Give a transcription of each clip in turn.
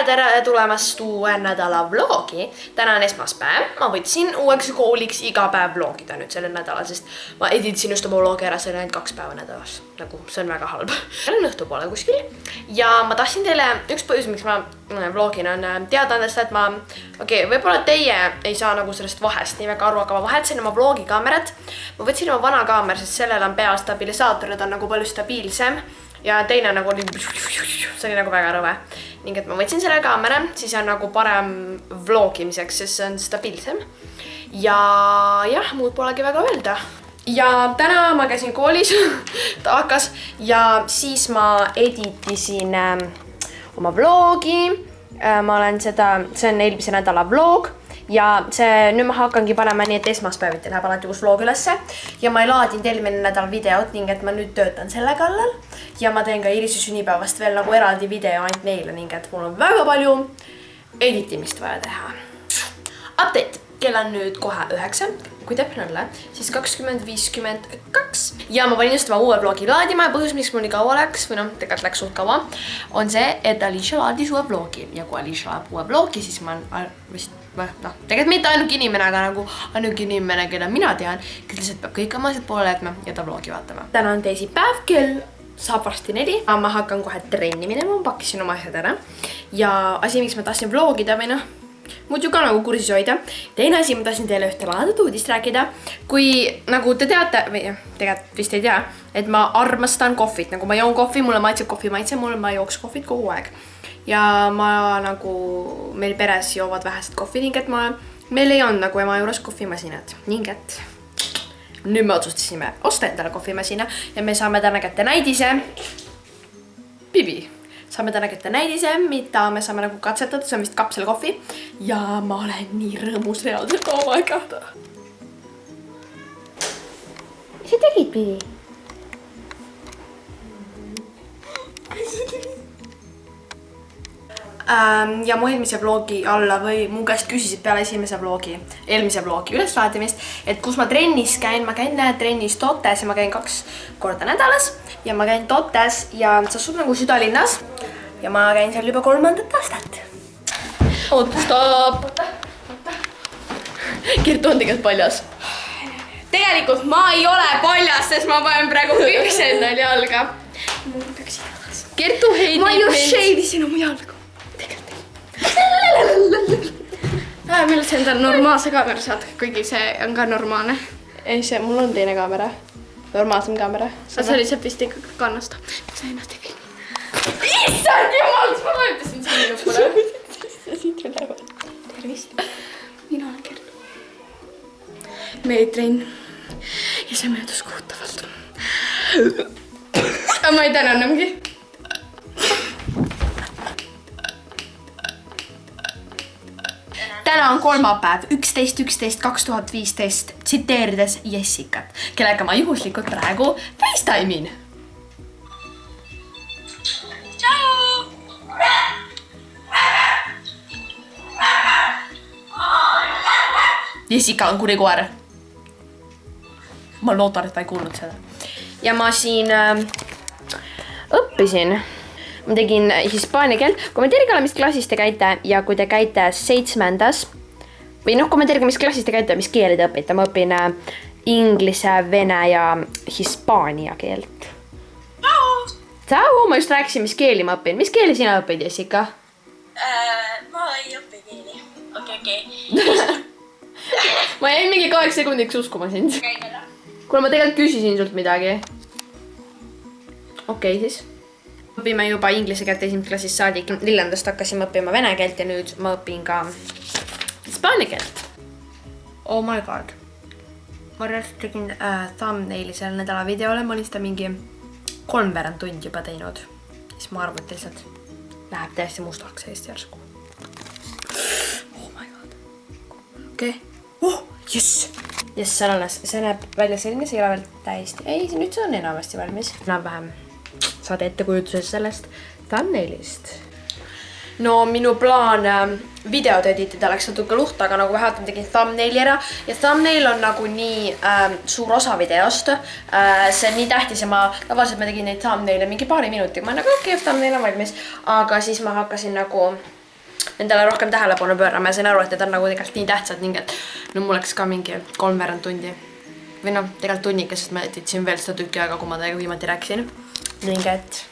tere tulemast uue nädala vlogi. Täna on esmaspäev. Ma võtsin uueks kooliks iga päev vlogida nüüd sellel nädalal, sest ma editasin just oma vlogi ära, see oli ainult 2 päeva nädalas. Nagu see on väga halb. Olen õhtupoole kuskil. Ja ma tahtsin teile üks põhjus, miks ma vlogin on teada anda seda, et ma võib-olla teie ei saa nagu sellest vahest nii väga aru, aga ma vahetasin oma vlogi kaamerat. Ma võtsin oma vana kaamera, sest sellel on peastabilisaator, need on nagu palju stabiilsem. Ja teine nagu oli, see oli nagu väga rõve. Ning et ma võtsin selle kaamera, siis on nagu parem vlogimiseks, sest see on stabiilsem. Ja jah, muud polegi väga öelda. Ja täna ma käisin koolis, ta hakkas, ja siis ma editisin oma vlogi. Ma olen seda, see on eelmise nädala vlog. Ja nüüd ma hakkangi panema nii, et esmaspäeviti läheb alati uus vlog ülesse. Ja ma ei laadinud eelmine nädal videot, ning et ma nüüd töötan selle kallal. Ja ma teen ka Irise sünnipäevast veel nagu eraldi video ainult neile, ning et mul on väga palju editimist vaja teha. Update! Kell on nüüd kohe 9, kui täpne olla, siis 20:52. Ja ma panin just oma uue vlogi laadima ja põhjus, miks mul nii kaua läks, või tegelikult läks suht kaua, on see, et Alicia laadis uue vlogi. Ja kui Alicia laab uue vlogi, siis ma vist, tegelikult mitte ainuke inimene, aga nagu ainuke inimene, keda mina tean, kes lihtsalt peab kõik oma asjad poole jätma ja ta vlogi vaatama. Täna on teisipäev, kell saab varsti 4. Ma hakkan kohe trenni minema, ma pakkisin oma asjad ära. Ja asi, miks ma tahtsin vlogida või muidu ka nagu kursis hoida. Teine asi, ma tahtsin teile ühte lahedat uudist rääkida. Kui nagu te teate, või tegelikult vist ei tea, et ma armastan kohvit. Nagu ma joon kohvi, mulle maitseb kohvi maitse, ma jooks kohvit kogu aeg. Ja ma nagu, meil peres joovad vähesed kohvi, ning et meil ei on nagu ema juures kohvimasinad. Ning et nüüd me otsustasime osta endale kohvimasina ja me saame täna kätte näidise. Bibi. Saame täna kätte näidise, mida me saame nagu katsetada, see on vist kapselkohvi. Ja ma olen nii rõõmus reaalselt, oh my god. Mis sa tegid, Bibi? Ja mu eelmise vlogi alla või mu käest küsisid peale eelmise vlogi üleslaadimist, et kus ma trennis käin, ma käin trennis Totes ja ma käin 2 korda nädalas ja ma käin Totes ja see asub nagu südalinnas ja ma käin seal juba 3. aastat. Stop! Kertu on tegelikult paljas. Tegelikult ma ei ole paljas, sest ma panen praegu pükse endal jalga. Mul on püksid jalas. Kertu heidib mind. Ma just sheidisin oma jalga. Millal see enda normaalse kaamera saad, kuigi see on ka normaalne? Ei, mul on teine kaamera. Normaalsem kaamera. See oli see vist ikka kannasta. Sa ennast ei kõik. Issand jumal, ma vajutasin siin nupule. Siit üleval. Tervist. Mina olen Kertu. Meie trenn. Ja see möödus kohutavalt. Aga ma ei täna enamgi. Täna on kolmapäev 11.11.2015, tsiteerides Jessikat, kellega ma juhuslikult praegu FaceTime'in. Tšau! Jessica on kuri koer. Ma loodan, et ma ei kuulnud seda. Ja ma siin õppisin. Ma tegin hispaania keelt. Kommenteerige ala, mis klassis te käite ja kui te käite 7. või kommenteerige, mis klassis te käite, mis keeli te õpite. Ma õpin inglise, vene ja hispaania keelt. Tšau! Ma just rääkisin, mis keeli ma õpin. Mis keeli sina õpid, Jessica? Ma ei õpi keeli. Okei. Ma jäin mingi 8 sekundiks uskuma sind. Kuna ma tegelikult küsisin sult midagi. Okei, siis. Õpime juba inglise keelt 1. klassis saadik. 4. hakkasime õppima vene keelt ja nüüd ma õpin ka hispaania keelt. Oh my god. Ma reaalselt tegin thumbnaili selle nädala videole. Ma olin seda mingi 3 tundi juba teinud. Siis ma arvan, et lihtsalt läheb täiesti mustaks Eesti järsku. Oh my god. Okei. Oh, jess! Jess, see on alles. See näeb välja selline, see ei ole veel täiesti. Ei, nüüd see on enamasti valmis. Näeb vähem. Saad ettekujutuses sellest thumbnailist. No minu plaan videod editida läks natuke luhta, aga nagu vähemalt ma tegin thumbnaili ära. Ja thumbnail on nagu nii suur osa videost. See on nii tähtis ja tavaliselt ma tegin neid thumbnaile mingi paari minutiga. Ma nagu okei, thumbnail on valmis. Aga siis ma hakkasin nagu nendele rohkem tähelepanu pöörama ja sain aru, et need on nagu tegelikult nii tähtsad ning et no mul läks ka mingi 3/4 tundi. Või noh, tegelikult tunnika, sest ma editasin veel seda tükki aega, kui ma teiega viimati rääkisin. Ning et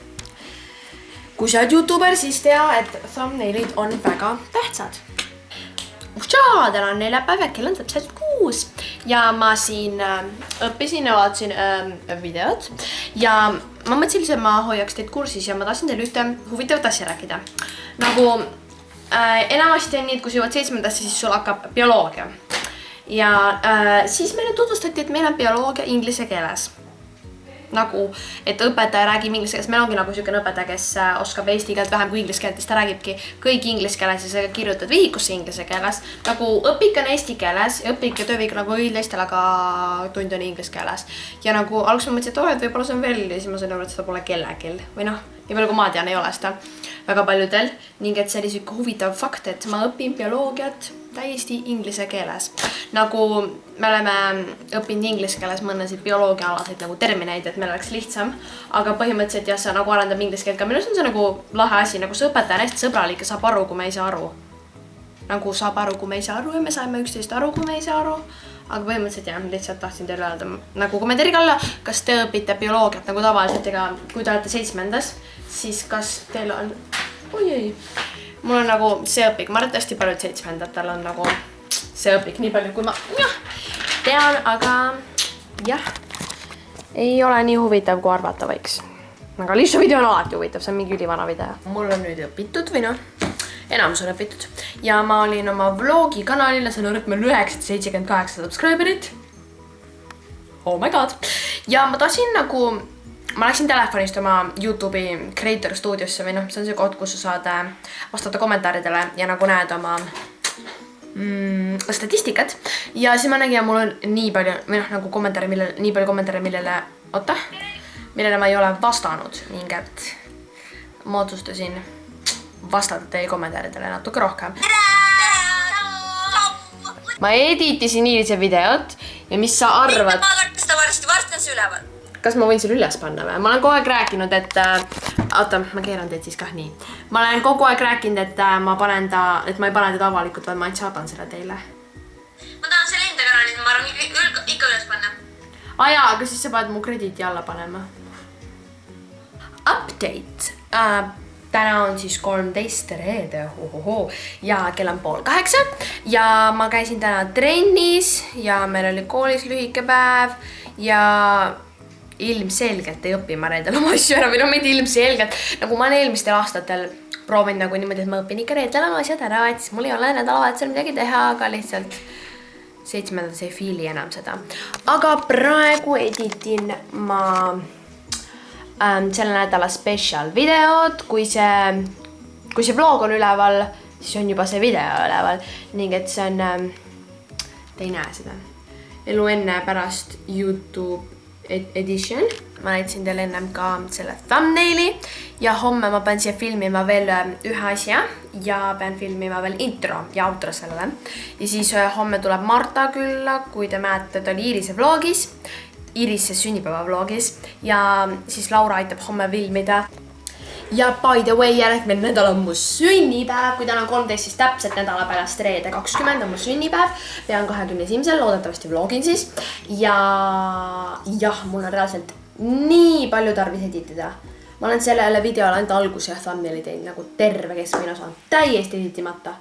kui sa oled YouTuber, siis tea, et thumbnailid on väga tähtsad. Täna on neljapäev ja kell on täpselt 6 ja ma siin õppisin ja vaatasin videot ja ma mõtlesin, et ma hoiaks teid kursis ja ma tahtsin teile ühte huvitavat asja rääkida. Nagu enamasti on nii, et kui sa jõuad 7. siis sul hakkab bioloogia ja siis meile tutvustati, et meil on bioloogia inglise keeles. Nagu, et õpetaja räägib inglise keeles, meil ongi nagu selline õpetaja, kes oskab eesti keelt vähem kui inglise keelt, siis ta räägibki kõik inglise keeles ja sa kirjutad vihikusse inglise keeles. Nagu õpik on eesti keeles ja õpik ja töövik nagu üldistel, aga tund on inglise keeles. Ja nagu alguses ma mõtlesin, et et võib-olla see on veel ja siis ma sain aru, et seda pole kellelgi. Või noh, nii palju kui ma tean, ei ole seda väga paljudel. Ning et see oli selline huvitav fakt, et ma õpin bioloogiat täiesti inglise keeles. Nagu me oleme õppinud inglise keeles mõnesid bioloogiaalaseid nagu termineid, et meil oleks lihtsam. Aga põhimõtteliselt jah, see nagu arendab inglise keelt ka. Minu arust on see nagu lahe asi, nagu see õpetaja on hästi sõbralik ja saab aru, kui me ei saa aru. Nagu saab aru, kui me ei saa aru ja me saime üksteist aru, kui me ei saa aru. Aga põhimõtteliselt jah, lihtsalt tahtsin teile öelda. Nagu kommenteerige alla, kas te õpite bioloogiat nagu tavaliselt, ega kui te olete 7. siis kas teil on... Oi. Mul on nagu see õpik, ma arvan, hästi paljud 7. on nagu see õpik nii palju, kui ma tean, aga jah, ei ole nii huvitav, kui arvata võiks. Aga lihtsalt video on alati huvitav, see on mingi ülivana video. Mul on nüüd õpitud või noh, enamus on õpitud. Ja ma olin oma vlogi kanalile, see on õrd meil 978 subscriberit. Oh my god. Ja ma tahtsin nagu... Ma läksin telefonist oma YouTube'i Creator Studiosse või noh, see on see koht, kus sa saad vastata kommentaaridele ja nagu näed oma statistikat. Ja siis ma nägin, ja mul on nii palju, või noh, nagu kommentaare, millele ma ei ole vastanud. Ning et ma otsustasin vastata teie kommentaaridele natuke rohkem. Ma editisin Iirise videot ja mis sa arvad? Ma hakkas ta varsti on see üleval. Kas ma võin selle üles panna või? Ma olen kogu aeg rääkinud, et... Oota, ma keeran teid siis kah nii. Ma olen kogu aeg rääkinud, et ma ei pane teda avalikult, vaid ma ainult saadan selle teile. Ma tahan selle enda kanali, ma arvan ikka üles panna. Jaa, aga siis sa pead mu krediiti alla panema. Update. Täna on siis 13 reede, ja kell on 7:30 ja ma käisin täna trennis ja meil oli koolis lühike päev ja ilmselgelt ei õpi ma reedel oma asju ära või no mitte ilmselgelt, nagu ma olen eelmistel aastatel proovinud nagu niimoodi, et ma õpin ikka reedel oma asjad ära, et siis mul ei ole nädalavahetusel midagi teha, aga lihtsalt 7. ei fiili enam seda. Aga praegu editin ma selle nädala special videod, kui see vlog on üleval, siis on juba see video üleval ning et see on, te ei näe seda, elu enne pärast YouTube edition. Ma näitasin teile ennem ka selle thumbnaili ja homme ma pean siia filmima veel ühe asja ja pean filmima veel intro ja outro sellele. Ja siis homme tuleb Marta külla, kui te mäletate, ta oli Iirise vlogis, Iirise sünnipäeva vlogis ja siis Laura aitab homme filmida. Ja by the way, järgmine nädal on mu sünnipäev, kui täna on 13, siis täpselt nädala pärast reede 20 on mu sünnipäev. Pean 21. loodetavasti vlogin siis. Ja jah, mul on reaalselt nii palju tarvis editida. Ma olen sellele videole ainult alguse ja thumbnaili teinud nagu terve keskmine osa. Täiesti editimata.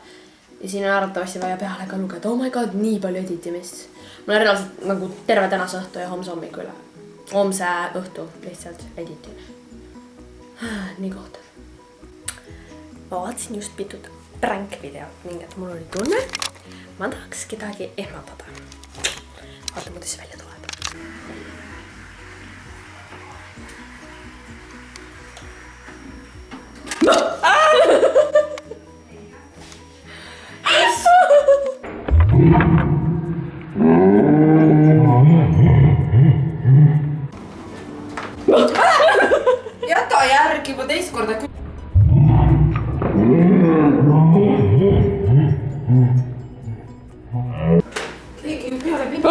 Ja siin on arvatavasti vaja peale ka lugeda. Oh my god, nii palju editimist. Mul on reaalselt nagu terve tänase õhtu ja homse hommiku üle. Homse õhtu lihtsalt editin. Nii kohtav. Ma vaatasin just pitut prank videot ning et mul oli tunne, ma tahaks kedagi ehmatada. Vaata, kuidas see välja tuleb. Jäta järgi juba teist korda küll. Keegi ju peale pidi.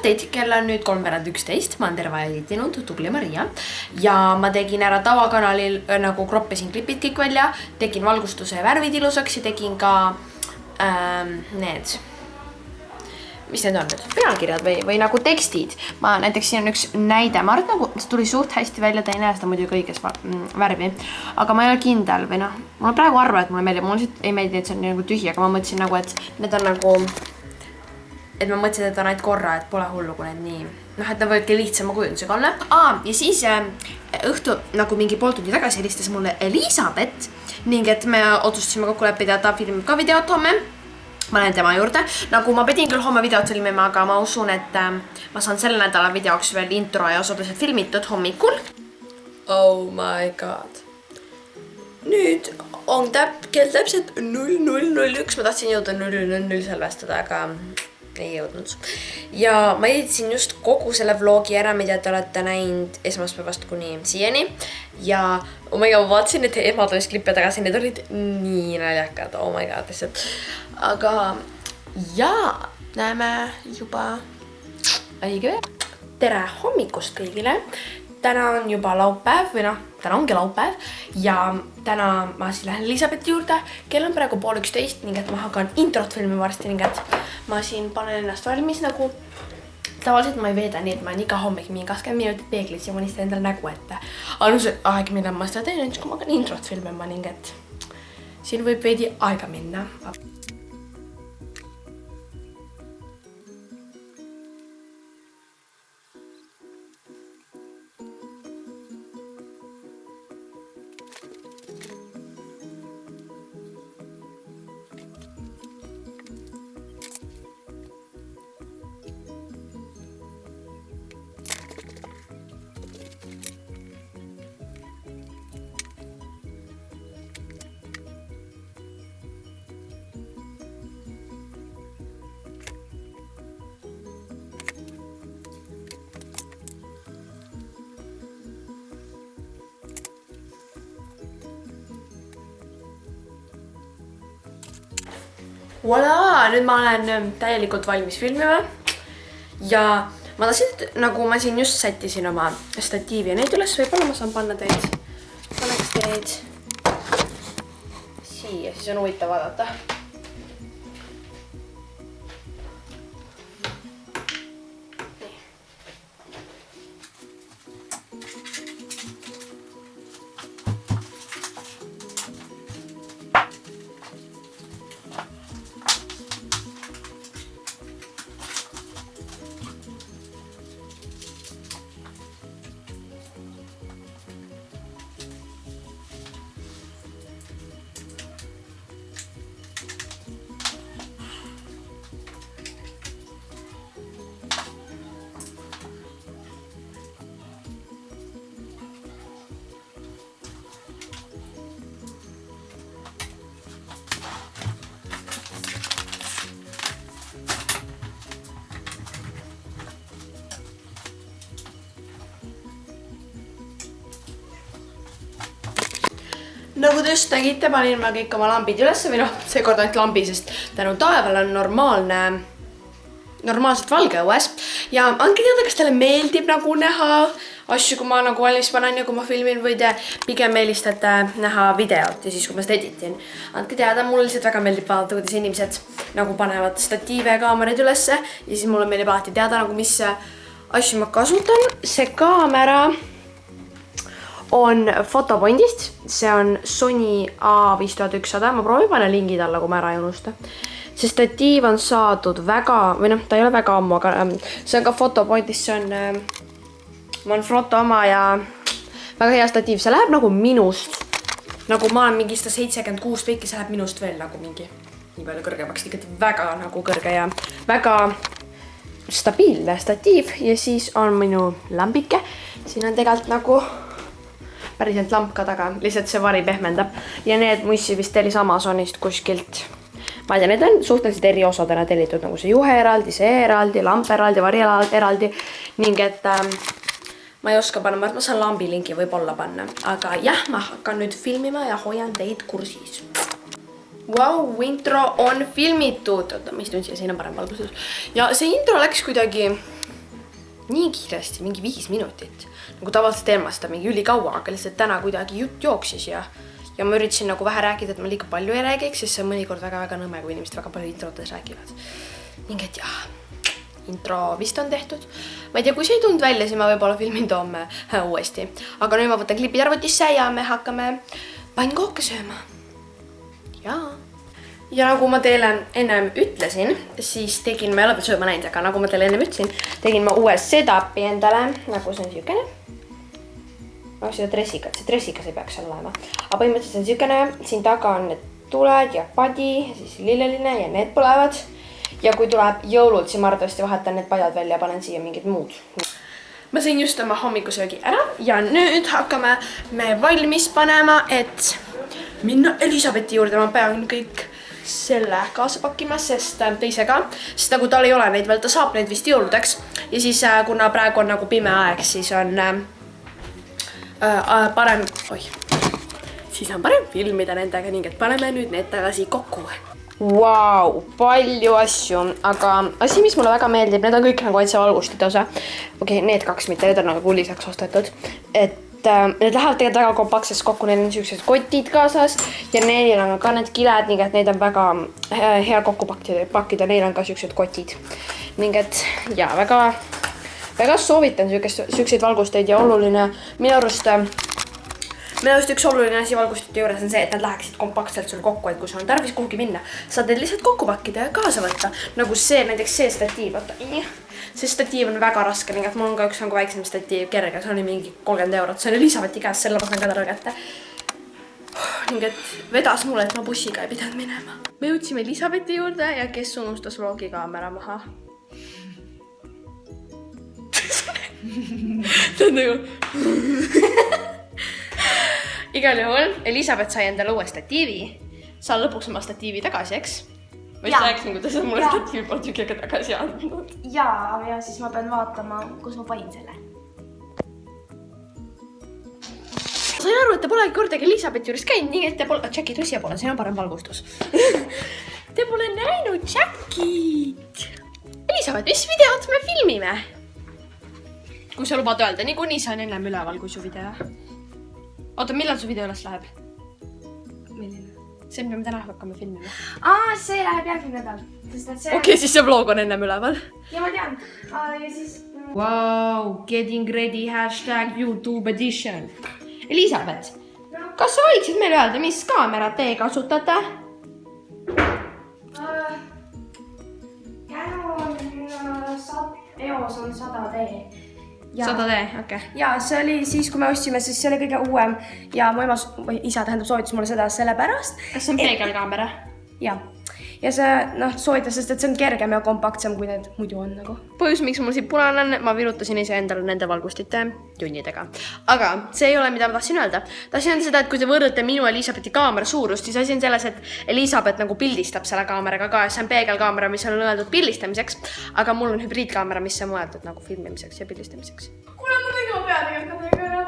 update, kell on nüüd 3:11, ma olen terve aja editinud, tubli Maria. Ja ma tegin ära tavakanalil, nagu kroppisin klipid kõik välja, tegin valgustuse ja värvid ilusaks ja tegin ka need, mis need on nüüd, pealkirjad või nagu tekstid. Ma näiteks siin on üks näide, ma arvan, nagu see tuli suht hästi välja, ta ei näe seda muidugi õiges värvi, aga ma ei ole kindel või noh, ma praegu arvan, et mulle meeldib, mulle lihtsalt ei meeldi, et see on nagu tühi, aga ma mõtlesin nagu, et need on nagu, et ma mõtlesin, et on ainult korra, et pole hullu, kui need nii, noh, et nad võivadki lihtsama kujundusega olla. Ja siis õhtu nagu mingi pool tundi tagasi helistas mulle Elisabeth ning et me otsustasime kokku leppida, et ta filmib ka videot homme. Ma lähen tema juurde, nagu ma pidin küll homme videot filmima, aga ma usun, et ma saan selle nädala videoks veel intro ja osaliselt filmitud hommikul. Oh my god. Nüüd on kell täpselt 00:01, ma tahtsin jõuda 00:00 salvestada, aga ei jõudnud. Ja ma editasin just kogu selle vlogi ära, mida te olete näinud esmaspäevast kuni siiani. Ja oh my god, ma vaatasin need ematoisklippe tagasi, need olid nii naljakad, oh my god, lihtsalt. Aga jaa, näeme juba õige. Tere hommikust kõigile. Täna on juba laupäev või noh, täna ongi laupäev ja täna ma siis lähen Elisabethi juurde. Kell on praegu 10:30 ning et ma hakkan introt filmima varsti ning et ma siin panen ennast valmis nagu tavaliselt ma ei veeda nii, et ma olen iga hommik mingi 20 minutit peeglis ja unistan endale nägu ette. Aga nüüd see aeg, millal ma seda teen, kui ma hakkan introt filmima ning et siin võib veidi aega minna. Voilà, nüüd ma olen täielikult valmis filmima ja ma tahtsin, et nagu ma siin just sättisin oma statiivi ja neid üles, võib-olla ma saan panna teid, paneks teid siia, siis on huvitav vaadata. Nagu te just nägite, panin ma kõik oma lambid üles või noh, seekord ainult lambi, sest tänu taeval on normaalselt valge õues. Ja andke teada, kas teile meeldib nagu näha asju, kui ma nagu valmis panen ja kui ma filmin või te pigem eelistate näha videot ja siis, kui ma seda editin. Andke teada, mulle lihtsalt väga meeldib vaadata, kuidas inimesed nagu panevad statiive ja kaameraid ülesse ja siis mulle meeldib alati teada, nagu mis asju ma kasutan. See kaamera on Fotopointist, see on Sony A5100, ma proovin panna lingid alla, kui ma ära ei unusta. See statiiv on saadud väga, või noh, ta ei ole väga ammu, aga see on ka Fotopointist, see on Manfrotto oma ja väga hea statiiv, see läheb nagu minust, nagu ma olen mingi 176 veiki, see läheb minust veel nagu mingi nii palju kõrgemaks, tegelikult väga nagu kõrge ja väga stabiilne statiiv ja siis on minu lambike, siin on tegelikult nagu päriselt lamp ka taga, lihtsalt see vari pehmendab ja need mussi vist tellis Amazonist kuskilt. Ma ei tea, need on suhteliselt eri osadena tellitud, nagu see juhe eraldi, see eraldi, lamp eraldi, vari eraldi ning et ma ei oska panna, ma saan lambi linki võib-olla panna, aga jah, ma hakkan nüüd filmima ja hoian teid kursis. Wow, intro on filmitud, oota, ma istun siia, siin on parem valgustus ja see intro läks kuidagi nii kiiresti, mingi 5 minutit. Nagu tavaliselt teemas seda mingi ülikaua, aga lihtsalt täna kuidagi jutt jooksis ja ma üritasin nagu vähe rääkida, et ma liiga palju ei räägiks, sest see on mõnikord väga-väga nõme, kui inimesed väga palju introdes räägivad. Ning et jah, intro vist on tehtud. Ma ei tea, kui see ei tulnud välja, siis ma võib-olla filmin toome uuesti. Aga nüüd ma võtan klipid arvutisse ja me hakkame pannkooke sööma. Ja nagu ma teile ennem ütlesin, siis tegin, ma ei ole veel sööma näinud, aga nagu ma teile ennem ütlesin, tegin ma uue setupi endale, nagu see on siukene. No seda dressikat, see dressikas ei peaks seal olema. Aga põhimõtteliselt on siukene, siin taga on need tuled ja padi, ja siis lilleline ja need põlevad. Ja kui tuleb jõulud, siis ma arvatavasti vahetan need padjad välja ja panen siia mingid muud. Ma sõin just oma hommikusöögi ära ja nüüd hakkame me valmis panema, et minna Elisabethi juurde. Ma pean kõik selle kaasa pakkima, sest teisega, sest nagu tal ei ole neid veel, ta saab neid vist jõuludeks. Ja siis kuna praegu on nagu pime aeg, siis on parem, siis on parem filmida nendega ning et paneme nüüd need tagasi kokku. Vau, palju asju, aga asi, mis mulle väga meeldib, need on kõik nagu valgustite osa. Okei, need 2 mitte, need on nagu lisaks ostetud. Et need lähevad tegelikult väga kompaktseks kokku, neil on sellised kotid kaasas ja neil on ka need kiled, ning et neid on väga hea kokku pakkida, neil on ka sellised kotid. Ning et ja, väga soovitan selliseid valgusteid ja oluline minu arust üks oluline asi valgustite juures on see, et nad läheksid kompaktselt sul kokku, et kui sul on tarvis kuhugi minna, saad need lihtsalt kokku pakkida ja kaasa võtta. Nagu see, näiteks see statiiv, vaata. See statiiv on väga raske, ning et mul on ka üks nagu väiksem statiiv kerge, see oli mingi 30 €. See on Elisabethi käes, selle ma saan ka talle kätte. Ning et vedas mulle, et ma bussiga ei pidanud minema. Me jõudsime Elisabethi juurde ja kes unustas vlogi kaamera maha? See on nagu... Igal juhul, Elisabeth sai endale uue statiivi. Saan lõpuks oma statiivi tagasi, eks? Ma just rääkisin, kuidas sa mulle statiivi poolt tükkiga tagasi andnud. Ja siis ma pean vaatama, kus ma panin selle. Sain aru, et te polegi kordagi Elisabethi juures käinud, nii et te pole... Jacki tõsja pole, siin on parem valgustus. Te pole näinud Jackit. Elisabeth, mis videot me filmime? Kui sa lubad öelda, nii kuni see on ennem üleval kui su video. Oota, millal su video üles läheb? Milline? See, mida me täna hakkame filmima. See läheb järgmine nädal. Okei, siis see vlog on ennem üleval. Ja ma tean. Ja siis... Wow, getting ready #YouTube edition. Elisabeth, kas sa võiksid meile öelda, mis kaamerat te kasutate? Canon EOS on 100D. 100D, okei. Ja see oli siis, kui me ostsime, siis see oli kõige uuem ja mu isa soovitas mulle seda sellepärast. Kas see on peegelkaamera? Ja see soovitas, sest et see on kergem ja kompaktsem, kui need muidu on nagu. Põhjus, miks mul siin punane on, ma virutasin ise endale nende valgustite junnidega. Aga see ei ole, mida ma tahtsin öelda. Tahtsin öelda seda, et kui te võrdlete minu Elisabethi kaamera suurust, siis asi on selles, et Elisabeth nagu pildistab selle kaameraga ka. See on peegelkaamera, mis on mõeldud pildistamiseks, aga mul on hübriidkaamera, mis on mõeldud nagu filmimiseks ja pildistamiseks. Kuule, ma tegin oma peadega ära.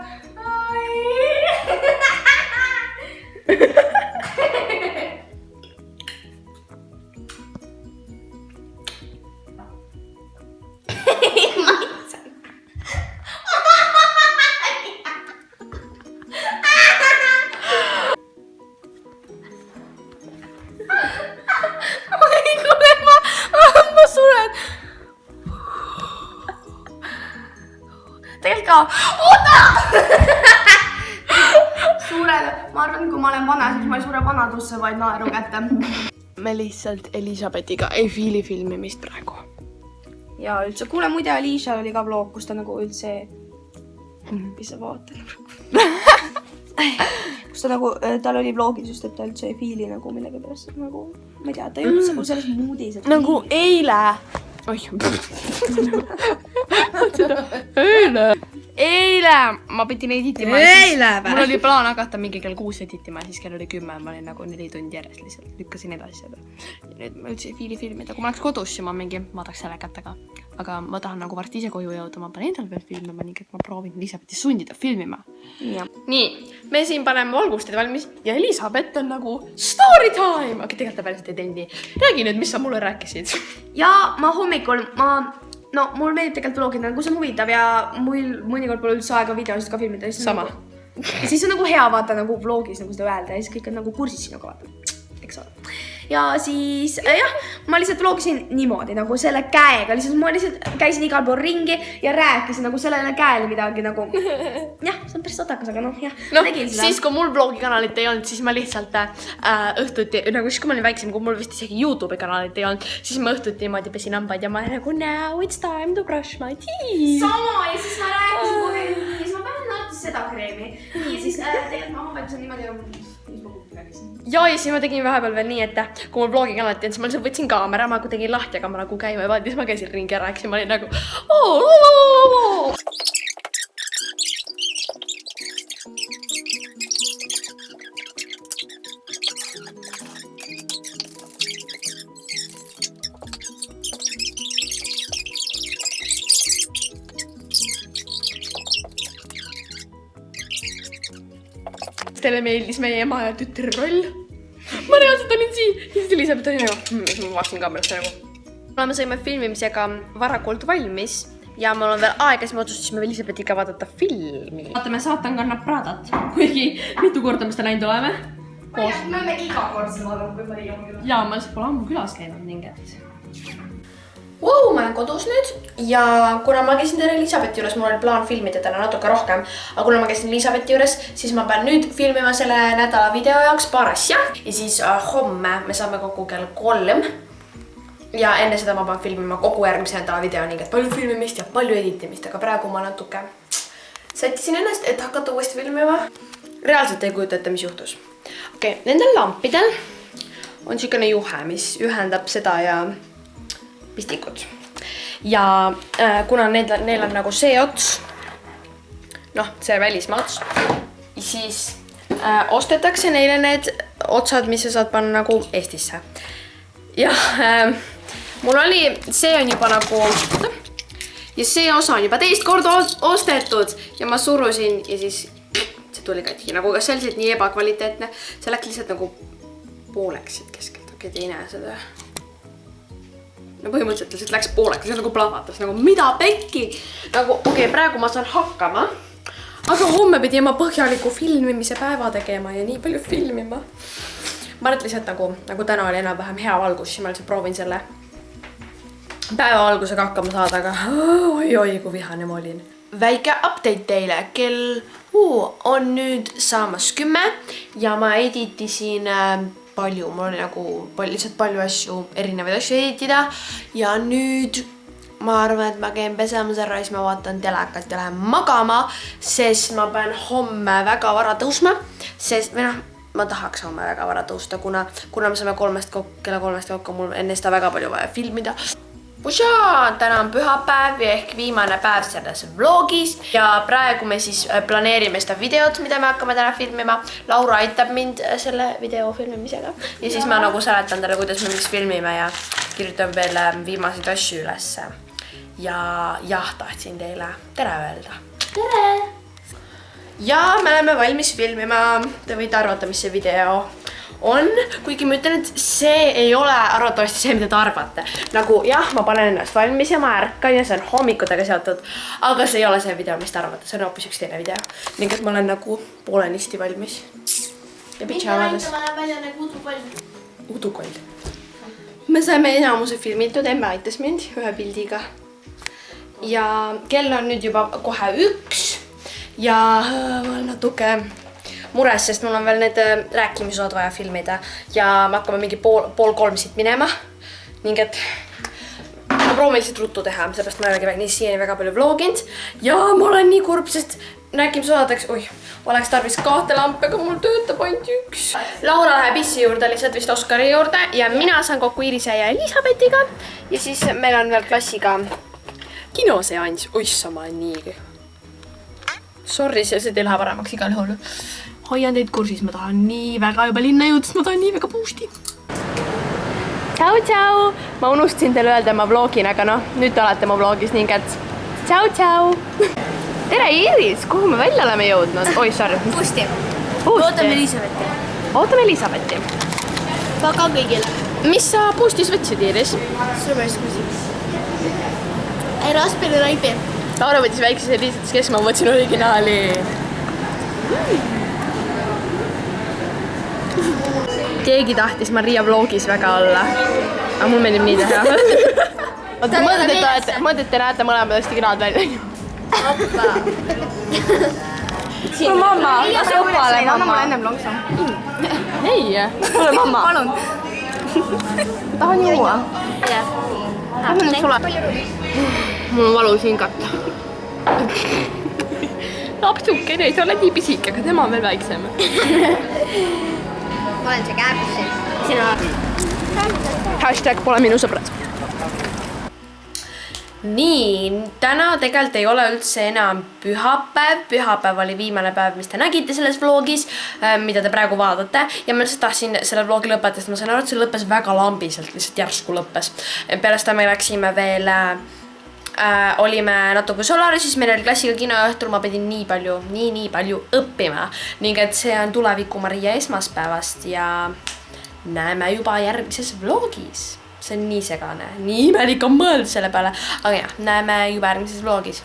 Ma arvan, kui ma olen vana, siis ma ei sure vanadusse, vaid naeru kätte. Me lihtsalt Elisabethiga ei fiili filmimist praegu. Ja üldse, kuule, muide, Aliishal oli ka vlog, kus ta nagu üldse... Mis sa vaatad? Kus ta nagu, tal oli vlogis just, et ta üldse ei fiili nagu millegi pärast nagu... Ma ei tea, ta ei üldse nagu selles moodis. Nagu eile. Eile ma pidin editima. Mul oli plaan hakata mingi kell 6 editima, siis kell oli 10, ma olin nagu 4 tundi järjest lihtsalt, lükkasin edasi seda. Ja nüüd ma üldse ei fiili filmida, kui ma oleks kodus, siis ma mingi vaataks selle kättega. Aga ma tahan nagu varsti ise koju jõuda, ma panen endal veel filmima, nii et ma proovin Elisabethi sundida filmima. Nii, me siin paneme valgustid valmis ja Elisabeth on nagu story time. Aga tegelikult ta päriselt ei teinud nii. Räägi nüüd, mis sa mulle rääkisid. Ja ma hommikul, no mul meeldib tegelikult vlogida, kui see on huvitav ja mul mõnikord pole üldse aega videosid ka filmida. Sama. Ja siis on nagu hea vaata nagu vlogis nagu seda öelda ja siis kõik on nagu kursis sinuga vaata. Eks ole. Ja siis jah, ma lihtsalt vlogisin niimoodi nagu selle käega, lihtsalt ma lihtsalt käisin igal pool ringi ja rääkisin nagu sellele käele midagi nagu. Jah, see on päris otakas, aga noh, jah. No, siis kui mul vlogikanalit ei olnud, siis ma lihtsalt õhtuti, nagu siis kui ma olin väiksem, kui mul vist isegi YouTube kanalit ei olnud, siis ma õhtuti niimoodi pesin hambaid ja ma nagu now it's time to brush my teeth. Sama ja siis ma rääkisin kohe nii, siis ma pean nautist seda kreemi. Ja siis tegelikult ma hambaid pesin niimoodi ja siis ma tegin vahepeal veel nii, et kui mul vlogikanalit ei olnud, siis ma lihtsalt võtsin kaamera, ma tegin lahti, aga ma nagu käima ja siis ma käisin ringi ja rääkisin, ma olin nagu Teile meeldis meie ema ja tütre roll. Ma reaalselt olin siin ja siis Elisabeth oli nagu, siis ma vaatasin kaamerasse nagu. Me saime filmimisega varakult valmis ja mul on veel aega, siis me otsustasime Elisabethiga vaadata filmi. Vaatame Saatan kannab Pradat, kuigi mitu korda me seda näinud oleme. Koos. Me oleme iga kord seda vaadanud, kui ma ei olnud. Jaa, ma lihtsalt pole ammu külas käinud minget. Wow, ma olen kodus nüüd ja kuna ma käisin täna Elisabethi juures, mul oli plaan filmida täna natuke rohkem, aga kuna ma käisin Elisabethi juures, siis ma pean nüüd filmima selle nädala video jaoks paar asja ja siis homme me saame kokku kell 3 ja enne seda ma pean filmima kogu järgmise nädala video, nii et palju filmimist ja palju editimist, aga praegu ma natuke sättisin ennast, et hakata uuesti filmima. Reaalselt ei kujuta ette, mis juhtus. Okei, nendel lampidel on siukene juhe, mis ühendab seda ja pistikud. Ja kuna neil on nagu see ots, noh, see välismaa ots, siis ostetakse neile need otsad, mis sa saad panna nagu Eestisse. Ja mul oli, see on juba nagu, ja see osa on juba teist korda ostetud ja ma surusin ja siis see tuli katki, nagu kas see oli nii ebakvaliteetne, see läks lihtsalt nagu pooleks siit keskelt, okei, te ei näe seda. No põhimõtteliselt lihtsalt läks pooleks, see nagu plahvatas, nagu mida pekki. Nagu okei, praegu ma saan hakkama, aga homme pidi ma põhjaliku filmimise päeva tegema ja nii palju filmima. Ma arvan, et lihtsalt nagu täna oli enam-vähem hea valgus, siis ma lihtsalt proovin selle päeva valgusega hakkama saada, aga oi, kui vihane ma olin. Väike update teile, kell on nüüd saamas 10 ja ma editisin palju, mul oli nagu lihtsalt palju asju, erinevaid asju editida ja nüüd ma arvan, et ma käin pesemas ära ja siis ma vaatan telekat ja lähen magama, sest ma pean homme väga vara tõusma, sest või noh, ma tahaks homme väga vara tõusta, kuna me saame kella 3 kokku, mul enne seda väga palju vaja filmida. Täna on pühapäev ja ehk viimane päev selles vlogis ja praegu me siis planeerime seda videot, mida me hakkame täna filmima. Laura aitab mind selle video filmimisega ja siis ma nagu seletan talle, kuidas me mis filmime ja kirjutan veel viimaseid asju ülesse. Ja jah, tahtsin teile tere öelda. Tere! Ja me oleme valmis filmima, te võite arvata, mis see video on, kuigi ma ütlen, et see ei ole arvatavasti see, mida te arvate. Nagu jah, ma panen ennast valmis ja ma ärkan ja see on hommikutega seotud, aga see ei ole see video, mis te arvate, see on hoopis üks teine video. Nii et ma olen nagu poolenisti valmis. Ja pitšaamades. Ma näen välja nagu udukoll. Udukoll. Me saime enamuse filmitud, emme aitas mind ühe pildiga. Ja kell on nüüd juba kohe 1 ja ma olen natuke mures, sest mul on veel need rääkimisosad vaja filmida ja me hakkame mingi pool 3 siit minema. Ning et ma proovin lihtsalt ruttu teha, seepärast ma ei olegi siiani väga palju vloginud ja ma olen nii kurb, sest rääkimisosadeks, oleks tarvis 2 lampe, aga mul töötab ainult 1. Laura läheb issi juurde, lihtsalt vist Oskari juurde ja mina saan kokku Irise ja Elisabethiga ja siis meil on veel klassiga kinoseanss. Oissa, ma olen nii. Sorry, see ei lähe paremaks igal juhul. Hoian teid kursis, ma tahan nii väga juba linna jõud, sest ma tahan nii väga boosti. Tšau! Ma unustasin teile öelda, ma vlogin, aga noh, nüüd te olete mu vlogis, nii et tšau! Tere Iris, kuhu me välja oleme jõudnud? Oi, sorry. Pusti. Ootame Elisabethi. Ootame Elisabethi. Väga kõigile. Mis sa boostis võtsid, Iris? Sulle päris küsimus. Raspberry Raibi. Laura võttis väikese lihtsalt, kes ma võtsin originaali. Keegi tahtis Maria vlogis väga olla. Aga mul meeldib nii teha. Oota, mõtled, et te näete mõlemad hästi kenad välja. no mamma, lase õppale, anna mulle ennem lonksu. Ei, ole mamma. Palun. Tahan juua. Mul on valus hingata. Lapsukene ei ole nii pisike, aga tema on veel väiksem. Ma olen see käepusse. Hashtag pole minu sõbrad. Nii, täna tegelikult ei ole üldse enam pühapäev. Pühapäev oli viimane päev, mis te nägite selles vlogis, mida te praegu vaatate. Ja ma lihtsalt tahtsin selle vlogi lõpetada, sest ma sain aru, et see lõppes väga lambiselt, lihtsalt järsku lõppes. Pärast me läksime veel, olime natuke Solarisis, meil oli klassiga kino ja õhtul ma pidin nii palju õppima. Ning et see on tuleviku Maria esmaspäevast ja näeme juba järgmises vlogis. See on nii segane, nii imelik on mõelda selle peale, aga jah, näeme juba järgmises vlogis.